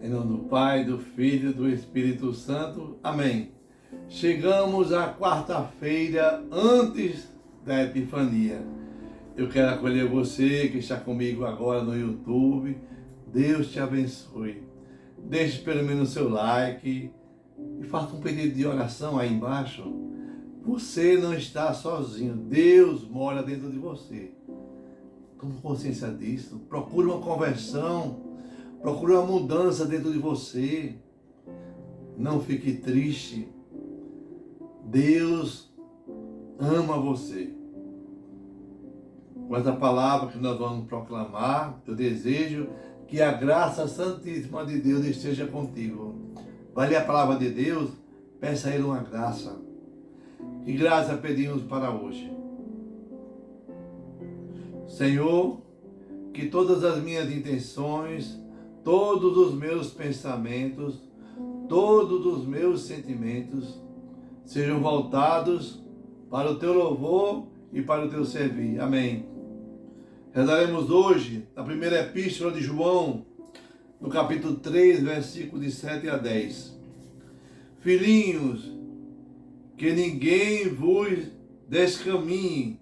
Em nome do Pai, do Filho e do Espírito Santo. Amém. Chegamos à quarta-feira antes da Epifania. Eu quero acolher você que está comigo agora no YouTube. Deus te abençoe. Deixe pelo menos o seu like e faça um pedido de oração aí embaixo. Você não está sozinho. Deus mora dentro de você. Tome consciência disso. Procure uma conversão. Procure uma mudança dentro de você. Não fique triste. Deus ama você. Com essa palavra que nós vamos proclamar, eu desejo que a graça santíssima de Deus esteja contigo. Vai ler a palavra de Deus? Peça a Ele uma graça. Que graça pedimos para hoje? Senhor, que todas as minhas intenções, todos os meus pensamentos, todos os meus sentimentos sejam voltados para o Teu louvor e para o Teu servir. Amém. Rezaremos hoje a primeira epístola de João, no capítulo 3, versículos de 7 a 10. Filhinhos, que ninguém vos descaminhe.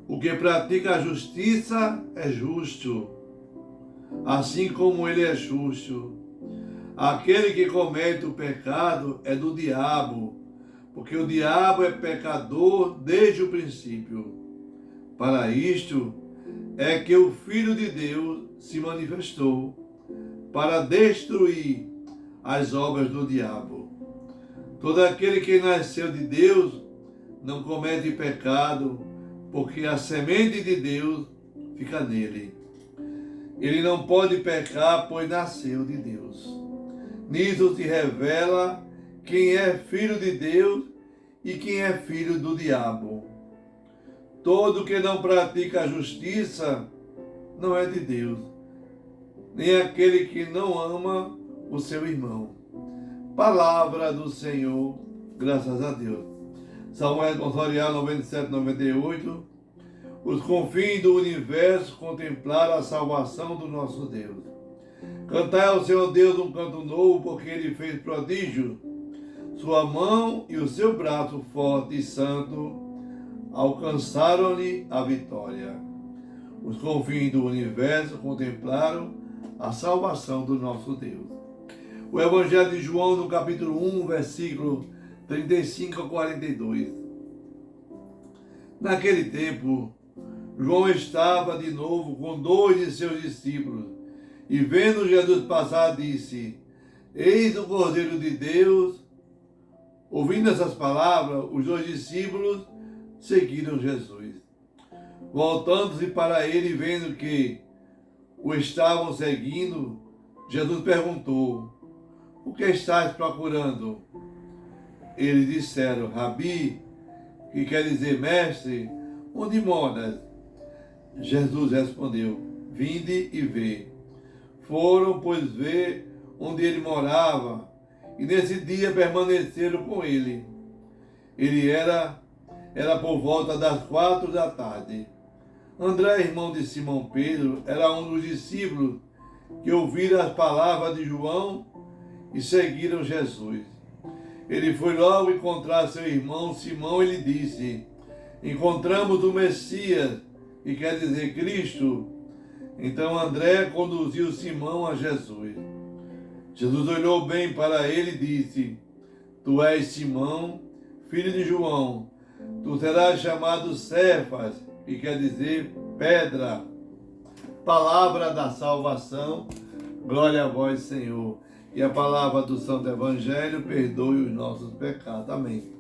O que pratica a justiça é justo, assim como ele é justo. Aquele que comete o pecado é do diabo, porque o diabo é pecador desde o princípio. Para isto é que o Filho de Deus se manifestou, para destruir as obras do diabo. Todo aquele que nasceu de Deus não comete pecado, porque a semente de Deus fica nele. Ele não pode pecar, pois nasceu de Deus. Nisso se revela quem é filho de Deus e quem é filho do diabo. Todo que não pratica a justiça não é de Deus, nem aquele que não ama o seu irmão. Palavra do Senhor, graças a Deus. Salmo responsorial 97, 98. Os confins do universo contemplaram a salvação do nosso Deus. Cantai ao Senhor Deus um canto novo, porque Ele fez prodígio. Sua mão e o seu braço forte e santo alcançaram-lhe a vitória. Os confins do universo contemplaram a salvação do nosso Deus. O Evangelho de João, no capítulo 1, versículo 35 a 42. Naquele tempo, João estava de novo com 2 de seus discípulos, e vendo Jesus passar, disse: Eis o Cordeiro de Deus. Ouvindo essas palavras, os 2 discípulos seguiram Jesus. Voltando-se para ele, vendo que o estavam seguindo, Jesus perguntou: O que estás procurando? Eles disseram: Rabi, que quer dizer mestre, onde moras? Jesus respondeu: Vinde e vê. Foram, pois, ver onde ele morava, e nesse dia permaneceram com ele. Ele era por volta das 4 da tarde. André, irmão de Simão Pedro, era um dos discípulos que ouviram as palavras de João e seguiram Jesus. Ele foi logo encontrar seu irmão Simão e lhe disse: Encontramos o Messias, que quer dizer Cristo. Então André conduziu Simão a Jesus. Jesus olhou bem para ele e disse: Tu és Simão, filho de João. Tu serás chamado Cefas, que quer dizer pedra. Palavra da salvação. Glória a vós, Senhor. E a palavra do Santo Evangelho, perdoe os nossos pecados. Amém.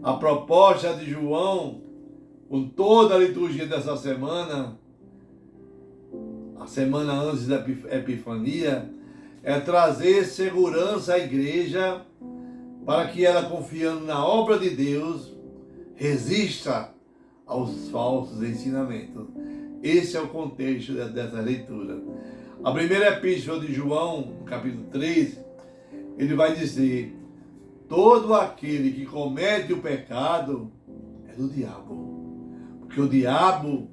A proposta de João, com toda a liturgia dessa semana, a semana antes da Epifania, é trazer segurança à igreja para que ela, confiando na obra de Deus, resista aos falsos ensinamentos. Esse é o contexto dessa leitura. A primeira epístola de João, no capítulo 3, ele vai dizer: todo aquele que comete o pecado é do diabo. Porque o diabo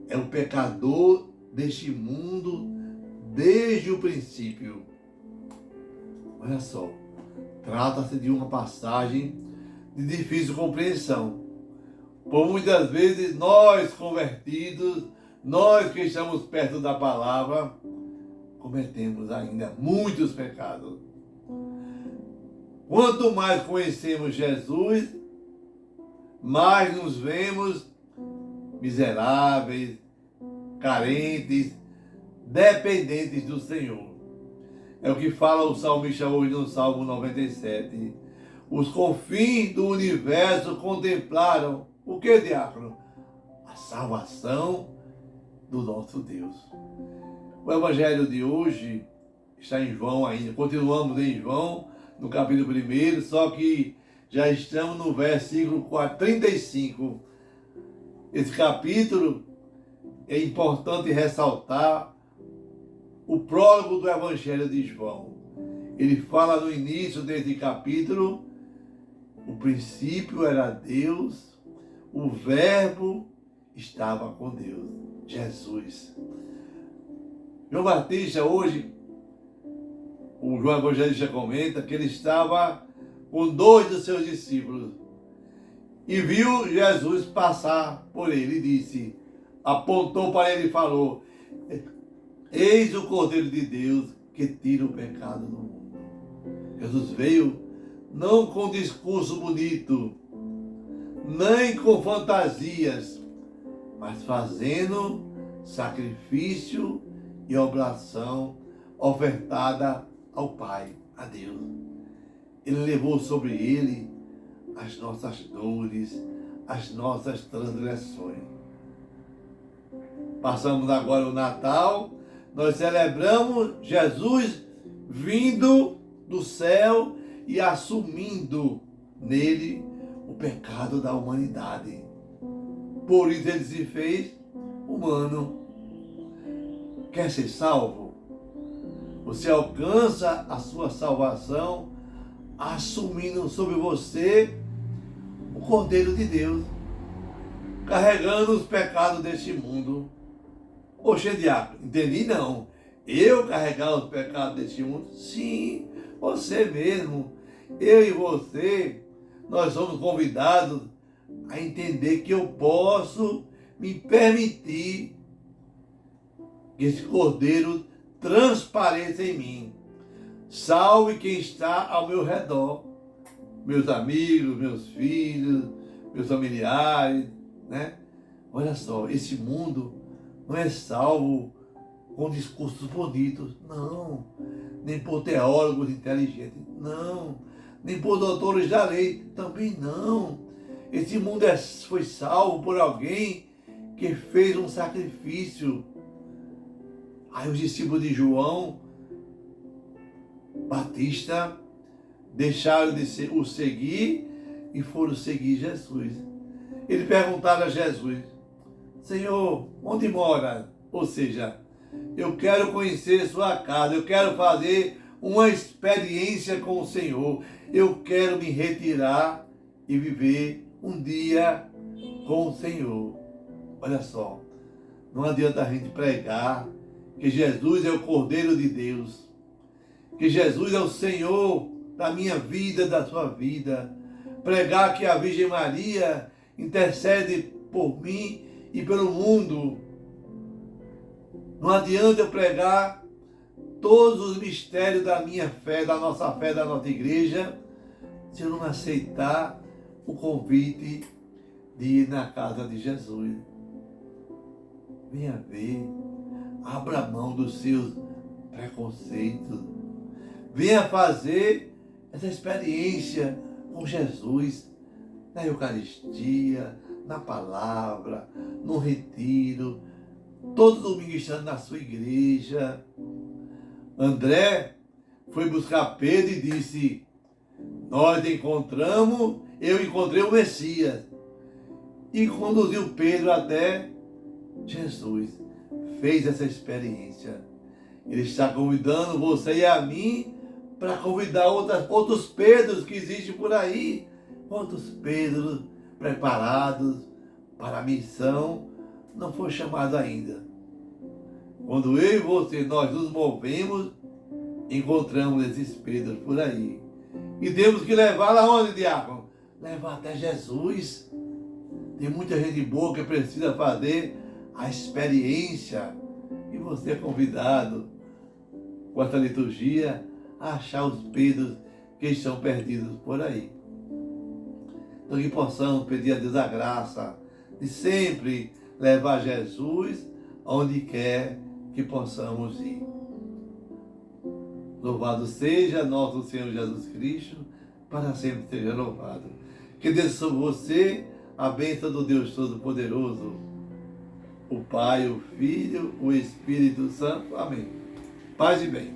é o pecador deste mundo desde o princípio. Olha só, trata-se de uma passagem de difícil compreensão. Por muitas vezes nós convertidos, nós que estamos perto da palavra, cometemos ainda muitos pecados. Quanto mais conhecemos Jesus, mais nos vemos miseráveis, carentes, dependentes do Senhor. É o que fala o salmista hoje no Salmo 97. Os confins do universo contemplaram o que, diácono? A salvação do nosso Deus. O evangelho de hoje está em João ainda. Continuamos em João, no capítulo 1, só que já estamos no versículo 35. Esse capítulo é importante ressaltar o prólogo do evangelho de João. Ele fala no início desse capítulo: o princípio era Deus, o verbo estava com Deus, Jesus. João Batista hoje, o João Evangelista comenta que ele estava com 2 dos seus discípulos e viu Jesus passar por ele e disse, apontou para ele e falou: eis o Cordeiro de Deus que tira o pecado do mundo. Jesus veio não com discurso bonito, nem com fantasias, mas fazendo sacrifício e oblação ofertada ao Pai, a Deus. Ele levou sobre ele as nossas dores, as nossas transgressões. Passamos agora o Natal, nós celebramos Jesus vindo do céu e assumindo nele o pecado da humanidade. Por isso ele se fez humano. Quer ser salvo? Você alcança a sua salvação assumindo sobre você o Cordeiro de Deus, carregando os pecados deste mundo. Poxa, diácono, entendi não. Eu carregar os pecados deste mundo? Sim, você mesmo. Eu e você, nós somos convidados a entender que eu posso me permitir que esse Cordeiro transpareça em mim. Salve quem está ao meu redor. Meus amigos, meus filhos, meus familiares, né? Olha só, esse mundo não é salvo com discursos bonitos, não. Nem por teólogos inteligentes, não. Nem por doutores da lei, também não. Esse mundo foi salvo por alguém que fez um sacrifício. Aí os discípulos de João Batista deixaram de o seguir e foram seguir Jesus. Eles perguntaram a Jesus: Senhor, onde mora? Ou seja, eu quero conhecer sua casa, eu quero fazer uma experiência com o Senhor, eu quero me retirar e viver um dia com o Senhor. Olha só, não adianta a gente pregar que Jesus é o Cordeiro de Deus, que Jesus é o Senhor da minha vida, da sua vida, pregar que a Virgem Maria intercede por mim e pelo mundo. Não adianta eu pregar todos os mistérios da minha fé, da nossa igreja, se eu não aceitar o convite de ir na casa de Jesus. Venha ver, abra mão dos seus preconceitos, venha fazer essa experiência com Jesus, na Eucaristia, na palavra, no retiro, todo domingo estando na sua igreja. André foi buscar Pedro e disse: eu encontrei o Messias. E conduziu Pedro até Jesus. Fez essa experiência. Ele está convidando você e a mim para convidar outros Pedros que existem por aí. Quantos Pedros preparados para a missão não foi chamado ainda? Quando eu e você, nós nos movemos, encontramos esses Pedros por aí. E temos que levá-la onde, diácono? Levar até Jesus. Tem muita gente boa que precisa fazer a experiência. E você é convidado, com essa liturgia, a achar os Pedros que estão perdidos por aí. Então que possamos pedir a Deus a graça de sempre levar Jesus aonde quer que possamos ir. Louvado seja nosso Senhor Jesus Cristo, para sempre seja louvado. Que Deus sobre você a bênção do Deus Todo-Poderoso, o Pai, o Filho, o Espírito Santo. Amém. Paz e bem.